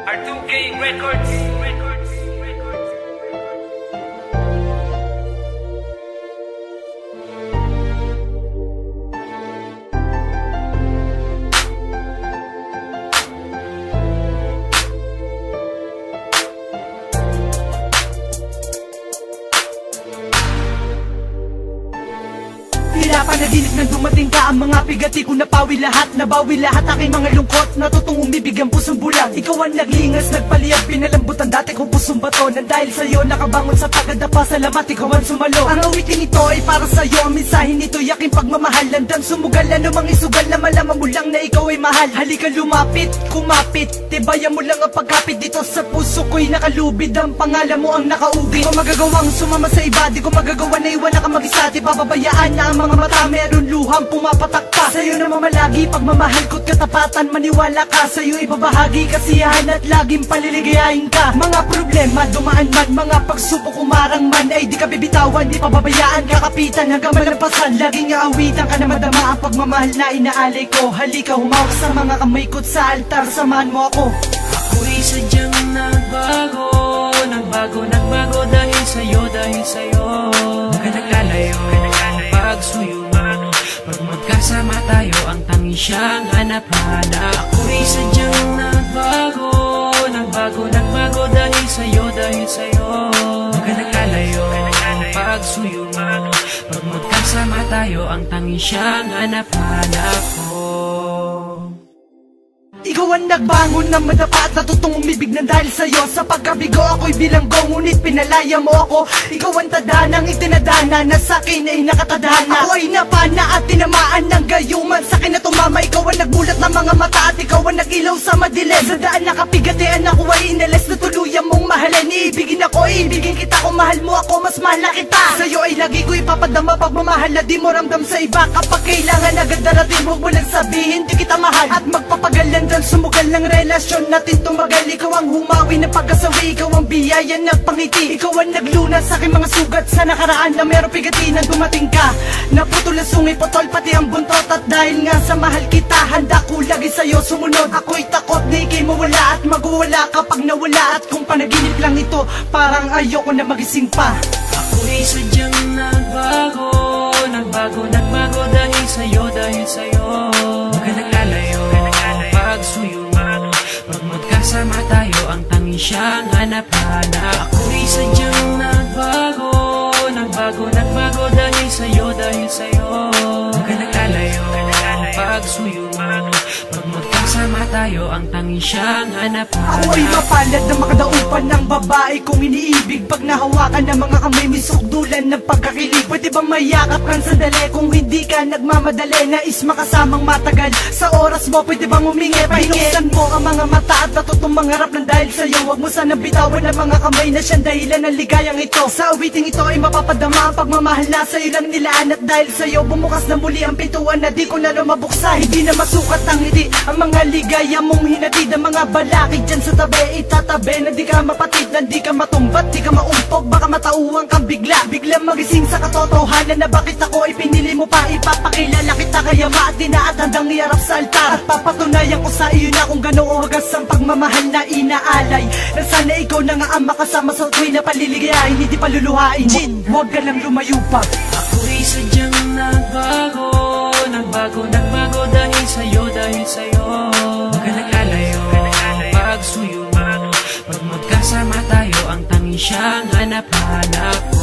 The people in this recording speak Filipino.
R2K Records. Tila panaginip nang dumating ka. Ang mga pigati ko napawi lahat. Nabawi lahat aking mga lungkot. Natutong umibig ang pusong bulag. Ikaw ang naglingas, nagpaliyap, pinalambutan dati kong pusong bato. Nang dahil sa'yo nakabangon sa tagadapa. Salamat, ikaw ang sumalo. Ang awitin ito ay para sa'yo. Ang mensahe nito'y aking pagmamahal. Landang sumugal, anumang isugal na malaman mo lang na ikaw ay mahal. Halika lumapit, kumapit, tibayan mo lang ang pagkapit. Dito sa puso ko'y nakalubid. Ang pangalan mo ang nakaugit. Di ko magagawang sumama sa iba. Di ko magagawa na iwan na ka mag-isa. Di pababayaan na ang mga mata meron luhang pumapatak pa. Sa'yo na mamalagi pagmamahal ko't katapatan. Maniwala ka, sa'yo ibabahagi kasiyahan at laging paliligayahin ka. Mga problema dumaan man, mga pagsubok umarang man, ay di ka bibitawan, di pababayaan, kakapitan hanggang malampasan. Laging aawitan ka na madama ang pagmamahal na inaalay ko. Halika humawak sa mga kamay ko't sa altar, samahan mo ako. Ako'y sadyang nagbago, nagbago dahil sa'yo, Huwag ka naglalayo, pagsuyo mo. Pag magkasama tayo, ang tanging siyang hanap-hanap. Ako'y sadyang nagbago dahil sa'yo, Huwag ka naglalayo, pagsuyo mo. Pag magkasama tayo, ang tanging siyang hanap-hanap ko. Ikaw ang nagbangon ng madapa at natutong umibig ng dahil sa'yo. Sa pagkabigo ako'y bilanggo, ngunit pinalaya mo ako. Ikaw ang tadanang itinadana na sa'kin ay nakatadhana. Ako ay napana at tinamaan ng gayuman, sa'kin na tumama. Ikaw ang nagbulat ng mga mata at ikaw ang nagilaw sa madilim. Sa daan nakapigatian ako ay inalis na tuluyan mong mahalin. Iibigin ako, iibigin kita, kung mahal mo ako, mas mahal na kita. Sa'yo ay lagi ko ipapadama pagmamahal na di mo ramdam sa iba. Kapag kailangan agad darating, huwag mo lang sabihin di kita mahal. At magpapagalan sumugal ng relasyon natin tumagal. Ikaw ang humawi ng pagkasawi, ikaw ang biyaya ng pangiti. Ikaw ang naglunas sa aking mga sugat sa nakaraan na meron pigati na dumating ka. Naputol ang sungi, potol pati ang buntot. At dahil nga sa mahal kita, handa ko lagi sa'yo sumunod. Ako'y takot na ikay mawala at magwawala kapag nawala. At kung panaginip lang ito, parang ayoko na magising pa. Ako'y sadyang nagbago dahil sa'yo, Huwag ka naglalayo, pagsuyo mo. Pag magkasama tayo, ang tanging siyang hanap-hanap. Ako'y sadyang nagbago dahil sa'yo, Huwag ka naglalayo, pagsuyo mo. Pag magkasama tayo, ang tanging siyang hanap-hanap. Ako ay mapalad na makadaupan ng babae kong iniibig. Pag nahawakan ng mga kamay, may sukdulan ng pagkakilig. Pwede bang mayakap kang sandali kung hindi ka nagmamadali? Nais makasamang matagal sa oras mo, pwede bang humingi? Binuksan mo ang mga mata at natutong mangarap ng dahil sa'yo. Huwag mo sana bitawan ang mga kamay na siyang dahilan ng ligayang ito. Sa awiting ito ay mapapadama ang pagmamahal na sa'yo lang nilaan. At dahil sa'yo bumukas na muli ang pintuan na di ko na lumabuksa. Hindi na masukat ang ngiti, ang mga ligaya mong hinatid. Ang mga balakid dyan sa tabi, itatabi na di ka mapatid, na di ka matumbat, di ka maumpog. Baka matauhan kang bigla magising sa katotohanan na bakit ako ay pinili mo pa. Ipapakilala kita kaya maatin na at handang iarap sa altar. At papatunayan ko sa iyo na kung gano'ng wagas ang pagmamahal na inaalay. Na sana ikaw na nga ang makasama sa tuwing na paliligayahin, hindi paluluhain. Huwag ka lang lumayo pa. Ako'y sadyang nagbago dahil sa'yo, Huwag ka naglalayo, pagsuyo mo. Pag magkasama tayo, ang tanging siyang hanap-hanap.